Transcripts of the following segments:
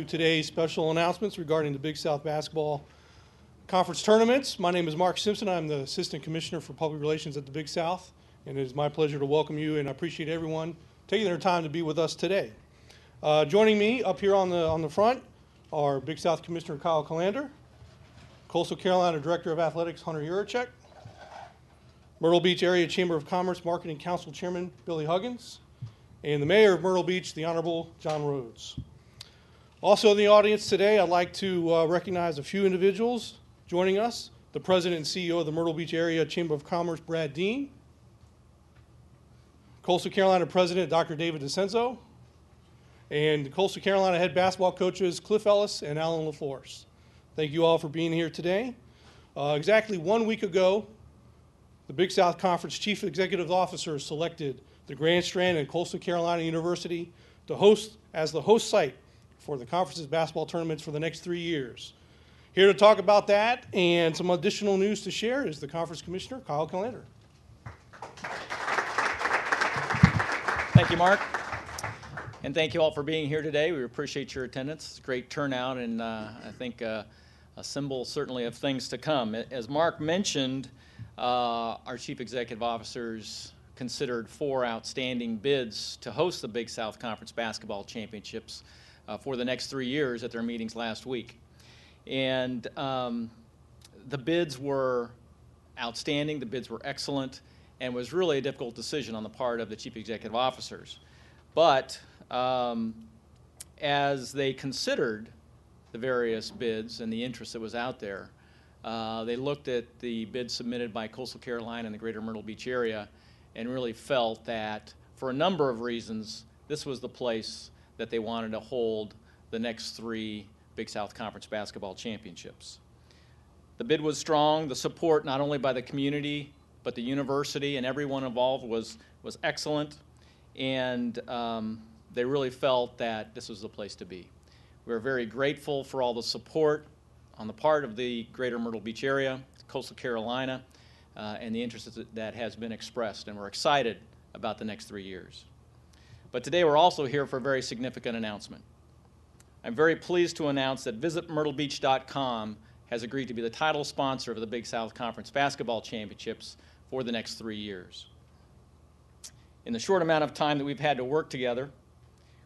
Today's special announcements regarding the Big South Basketball Conference tournaments. My name is Mark Simpson. I'm the Assistant Commissioner for Public Relations at the Big South, and it is my pleasure to welcome you, and I appreciate everyone taking their time to be with us today. Joining me up here on the front are Big South Commissioner Kyle Callander, Coastal Carolina Director of Athletics Hunter Yurachek, Myrtle Beach Area Chamber of Commerce Marketing Council Chairman Billy Huggins, and the Mayor of Myrtle Beach, the Honorable John Rhodes. Also in the audience today, I'd like to recognize a few individuals joining us. The President and CEO of the Myrtle Beach Area Chamber of Commerce, Brad Dean. Coastal Carolina President, Dr. David DeCenzo. And Coastal Carolina head basketball coaches, Cliff Ellis and Alan LaForce. Thank you all for being here today. Exactly 1 week ago, the Big South Conference Chief Executive Officer selected the Grand Strand and Coastal Carolina University to host as the host site for the conference's basketball tournaments for the next 3 years. Here to talk about that and some additional news to share is the Conference Commissioner, Kyle Callander. Thank you, Mark. And thank you all for being here today. We appreciate your attendance. It's a great turnout, and I think a symbol certainly of things to come. As Mark mentioned, our Chief Executive Officers considered 4 outstanding bids to host the Big South Conference Basketball Championships for the next 3 years at their meetings last week. And the bids were outstanding, the bids were excellent, and was really a difficult decision on the part of the Chief Executive Officers. But as they considered the various bids and the interest that was out there, they looked at the bids submitted by Coastal Carolina and the greater Myrtle Beach area and really felt that for a number of reasons, this was the place that they wanted to hold the next 3 Big South Conference Basketball Championships. The bid was strong. The support not only by the community, but the university and everyone involved was excellent, and they really felt that this was the place to be. We are very grateful for all the support on the part of the greater Myrtle Beach area, Coastal Carolina, and the interest that has been expressed, and we're excited about the next 3 years. But today we're also here for a very significant announcement. I'm very pleased to announce that VisitMyrtleBeach.com has agreed to be the title sponsor of the Big South Conference Basketball Championships for the next 3 years. In the short amount of time that we've had to work together,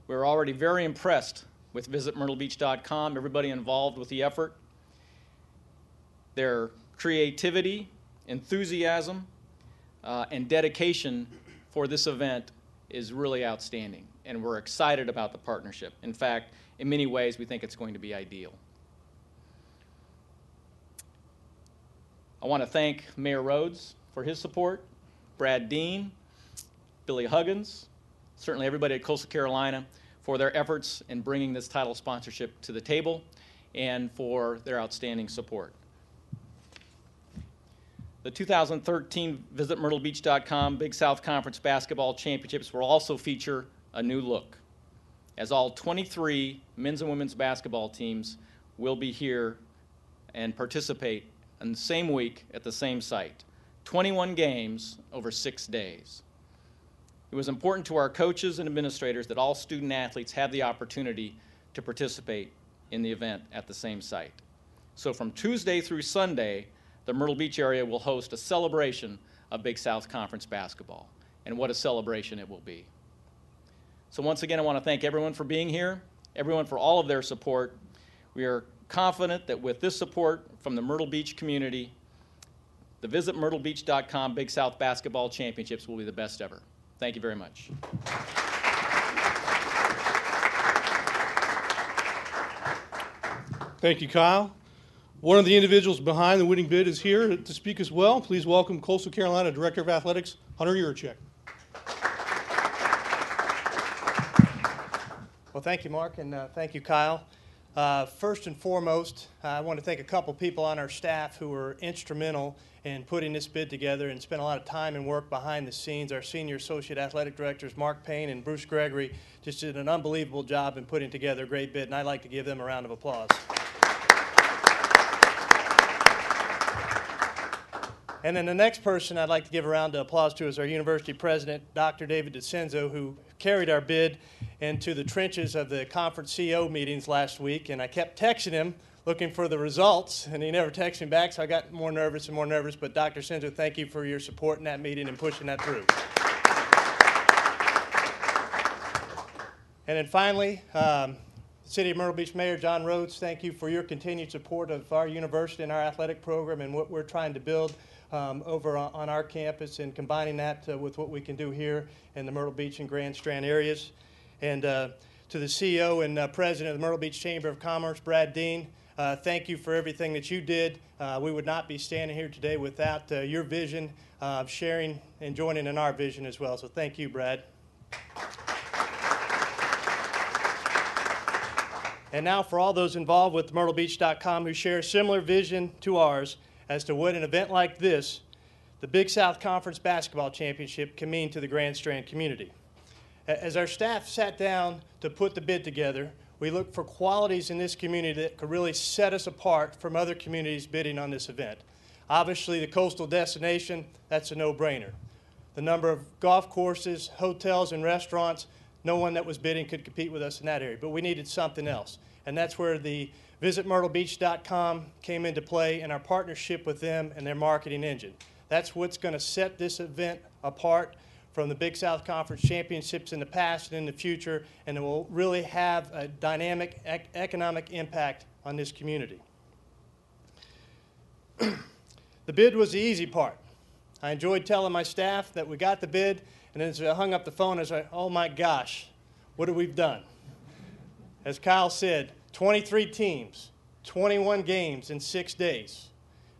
we're already very impressed with VisitMyrtleBeach.com, everybody involved with the effort. Their creativity, enthusiasm, and dedication for this event is really outstanding, and we're excited about the partnership. In fact, in many ways, we think it's going to be ideal. I want to thank Mayor Rhodes for his support, Brad Dean, Billy Huggins, certainly everybody at Coastal Carolina for their efforts in bringing this title sponsorship to the table and for their outstanding support. The 2013 VisitMyrtleBeach.com Big South Conference Basketball Championships will also feature a new look, as all 23 men's and women's basketball teams will be here and participate in the same week at the same site. 21 games over 6 days. It was important to our coaches and administrators that all student athletes have the opportunity to participate in the event at the same site. So from Tuesday through Sunday, the Myrtle Beach area will host a celebration of Big South Conference basketball, and what a celebration it will be. So once again, I want to thank everyone for being here, everyone for all of their support. We are confident that with this support from the Myrtle Beach community, the VisitMyrtleBeach.com Big South Basketball Championships will be the best ever. Thank you very much. Thank you, Kyle. One of the individuals behind the winning bid is here to speak as well. Please welcome Coastal Carolina Director of Athletics, Hunter Yurachek. Well, thank you, Mark, and thank you, Kyle. First and foremost, I want to thank a couple people on our staff who were instrumental in putting this bid together and spent a lot of time and work behind the scenes. Our senior associate athletic directors, Mark Payne and Bruce Gregory, just did an unbelievable job in putting together a great bid, and I'd like to give them a round of applause. And then the next person I'd like to give a round of applause to is our university president, Dr. David DeCenzo, who carried our bid into the trenches of the conference CO meetings last week, and I kept texting him looking for the results, and he never texted me back, so I got more nervous and more nervous. But Dr. Sinzer, thank you for your support in that meeting and pushing that through. And then finally, City of Myrtle Beach Mayor John Rhodes, thank you for your continued support of our university and our athletic program and what we're trying to build over on our campus, and combining that with what we can do here in the Myrtle Beach and Grand Strand areas. And to the CEO and President of the Myrtle Beach Chamber of Commerce, Brad Dean, thank you for everything that you did. We would not be standing here today without your vision, sharing and joining in our vision as well. So thank you, Brad. And now for all those involved with MyrtleBeach.com who share a similar vision to ours as to what an event like this, the Big South Conference Basketball Championship, can mean to the Grand Strand community. As our staff sat down to put the bid together, we looked for qualities in this community that could really set us apart from other communities bidding on this event. Obviously, the coastal destination, that's a no-brainer. The number of golf courses, hotels, and restaurants, no one that was bidding could compete with us in that area, but we needed something else. And that's where the VisitMyrtleBeach.com came into play, and our partnership with them and their marketing engine. That's what's going to set this event apart from the Big South Conference Championships in the past and in the future, and it will really have a dynamic economic impact on this community. The bid was the easy part. I enjoyed telling my staff that we got the bid, and then as I hung up the phone, I was like, oh my gosh, what have we done? As Kyle said, 23 teams, 21 games in 6 days.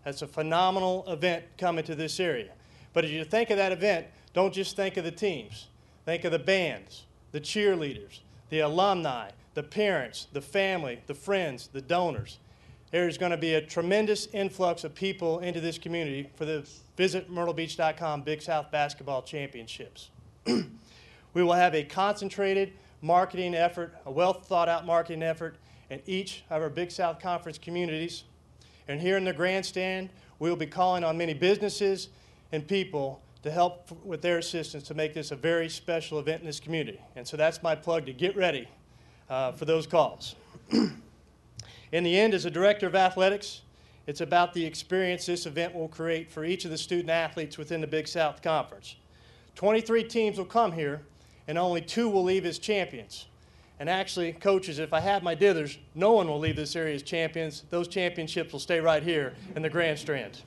That's a phenomenal event coming to this area. But as you think of that event, don't just think of the teams. Think of the bands, the cheerleaders, the alumni, the parents, the family, the friends, the donors. There's going to be a tremendous influx of people into this community for the VisitMyrtleBeach.com Big South Basketball Championships. We will have a concentrated marketing effort, a well-thought-out marketing effort in each of our Big South Conference communities. And here in the grandstand, we will be calling on many businesses and people to help with their assistance to make this a very special event in this community. And so that's my plug to get ready for those calls. In the end, as a director of athletics, it's about the experience this event will create for each of the student athletes within the Big South Conference. 23 teams will come here, and only 2 will leave as champions. And actually, coaches, if I have my dithers, no one will leave this area as champions. Those championships will stay right here in the Grand Strand.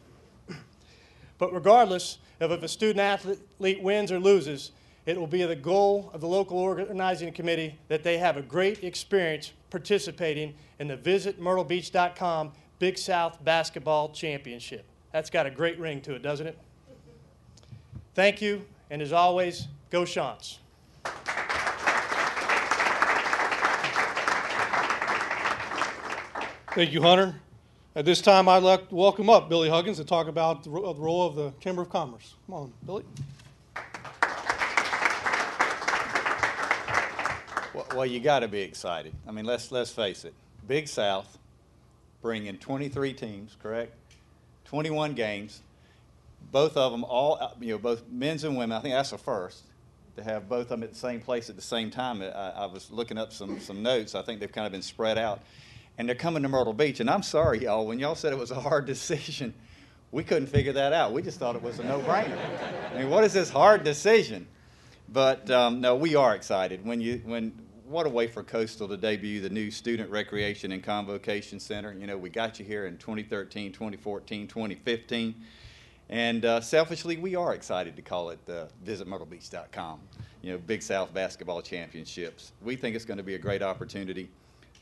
But regardless of if a student athlete wins or loses, it will be the goal of the local organizing committee that they have a great experience participating in the VisitMyrtleBeach.com Big South Basketball Championship. That's got a great ring to it, doesn't it? Thank you, and as always, go Chants. Thank you, Hunter. At this time, I'd like to welcome up Billy Huggins to talk about the role of the Chamber of Commerce. Come on, Billy. Well, you got to be excited. I mean, let's face it. Big South bringing 23 teams, correct? 21 games. Both of them, both men's and women. I think that's a first to have both of them at the same place at the same time. I was looking up some notes. I think they've kind of been spread out. And they're coming to Myrtle Beach. And I'm sorry, y'all, when y'all said it was a hard decision, we couldn't figure that out. We just thought it was a no-brainer. I mean, what is this hard decision? But no, we are excited. What a way for Coastal to debut the new Student Recreation and Convocation Center. You know, we got you here in 2013, 2014, 2015. And selfishly, we are excited to call it VisitMyrtleBeach.com, Big South Basketball Championships. We think it's going to be a great opportunity.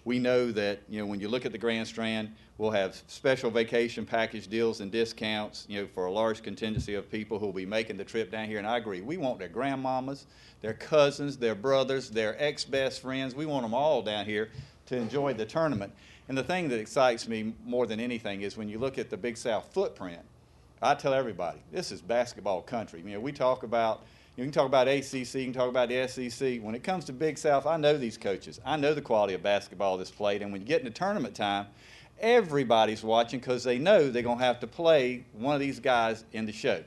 We know that, when you look at the Grand Strand, we'll have special vacation package deals and discounts, for a large contingency of people who will be making the trip down here. And I agree, we want their grandmamas, their cousins, their brothers, their ex-best friends. We want them all down here to enjoy the tournament. And the thing that excites me more than anything is when you look at the Big South footprint, I tell everybody, this is basketball country. We talk about, you can talk about ACC, you can talk about the SEC. When it comes to Big South, I know these coaches. I know the quality of basketball that's played. And when you get into tournament time, everybody's watching because they know they're going to have to play one of these guys in the show.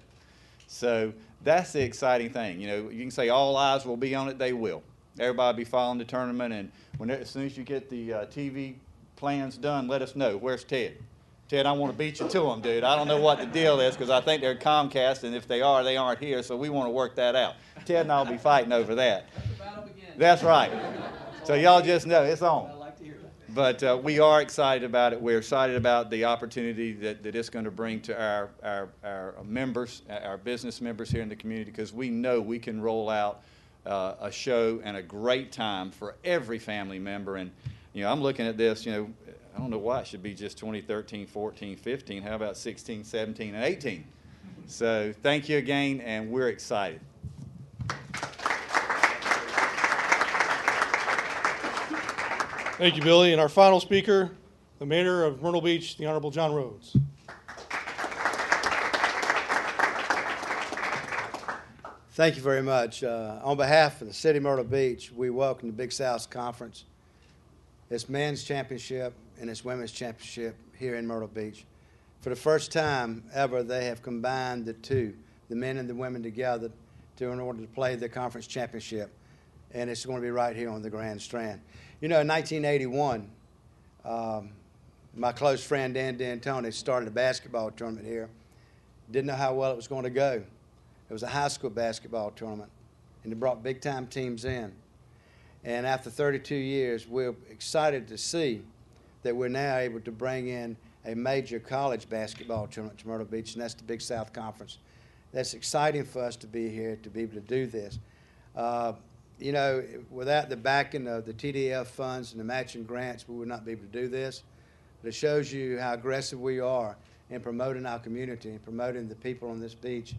So that's the exciting thing. You can say all eyes will be on it. They will. Everybody will be following the tournament, and as soon as you get the TV plans done, let us know. Where's Ted? Ted, I want to beat you to them, dude. I don't know what the deal is because I think they're Comcast, and if they are, they aren't here, so we want to work that out. Ted and I will be fighting over that. That's right. So y'all just know it's on. But we are excited about it. We're excited about the opportunity that it's going to bring to our members, our business members here in the community, because we know we can roll out a show and a great time for every family member. And, you know, I'm looking at this, you know, I don't know why it should be just 2013, 14, 15. How about 16, 17, and 18? So thank you again, and we're excited. Thank you, Billy. And our final speaker, the Mayor of Myrtle Beach, the Honorable John Rhodes. Thank you very much. On behalf of the City of Myrtle Beach, we welcome the Big South Conference. It's men's championship and it's women's championship here in Myrtle Beach. For the first time ever, they have combined the two, the men and the women together in order to play the conference championship. And it's going to be right here on the Grand Strand. You know, in 1981, my close friend Dan D'Antoni started a basketball tournament here. Didn't know how well it was going to go. It was a high school basketball tournament, and it brought big-time teams in. And after 32 years, we're excited to see that we're now able to bring in a major college basketball tournament to Myrtle Beach, and that's the Big South Conference. That's exciting for us to be here, to be able to do this. You know, without the backing of the TDF funds and the matching grants, we would not be able to do this. But it shows you how aggressive we are in promoting our community and promoting the people on this beach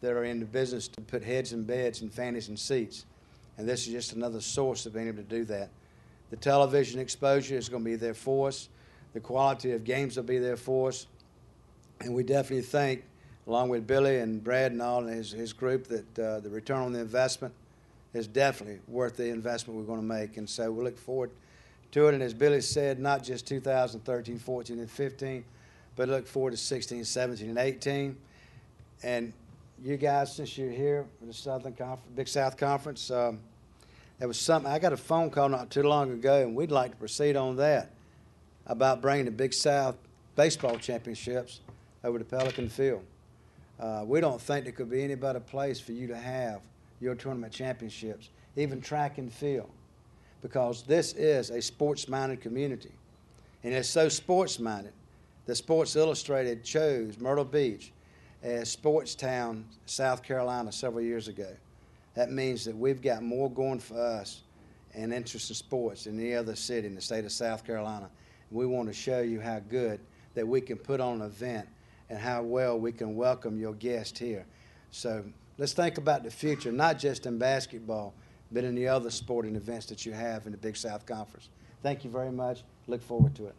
that are in the business to put heads in beds and fannies in seats. And this is just another source of being able to do that. The television exposure is going to be there for us. The quality of games will be there for us. And we definitely think, along with Billy and Brad and all and his group, that the return on the investment is definitely worth the investment we're going to make. And so we look forward to it. And as Billy said, not just 2013, 14, and 15, but look forward to 16, 17, and 18. And you guys, since you're here for the Southern Conference, Big South Conference, there was something. I got a phone call not too long ago, and we'd like to proceed on that about bringing the Big South baseball championships over to Pelican Field. We don't think there could be any better place for you to have your tournament championships, even track and field, because this is a sports-minded community, and it's so sports-minded that Sports Illustrated chose Myrtle Beach as Sports Town, South Carolina, several years ago. That means that we've got more going for us and interest in sports than any other city in the state of South Carolina. We want to show you how good that we can put on an event and how well we can welcome your guest here. So let's think about the future, not just in basketball, but in the other sporting events that you have in the Big South Conference. Thank you very much. Look forward to it.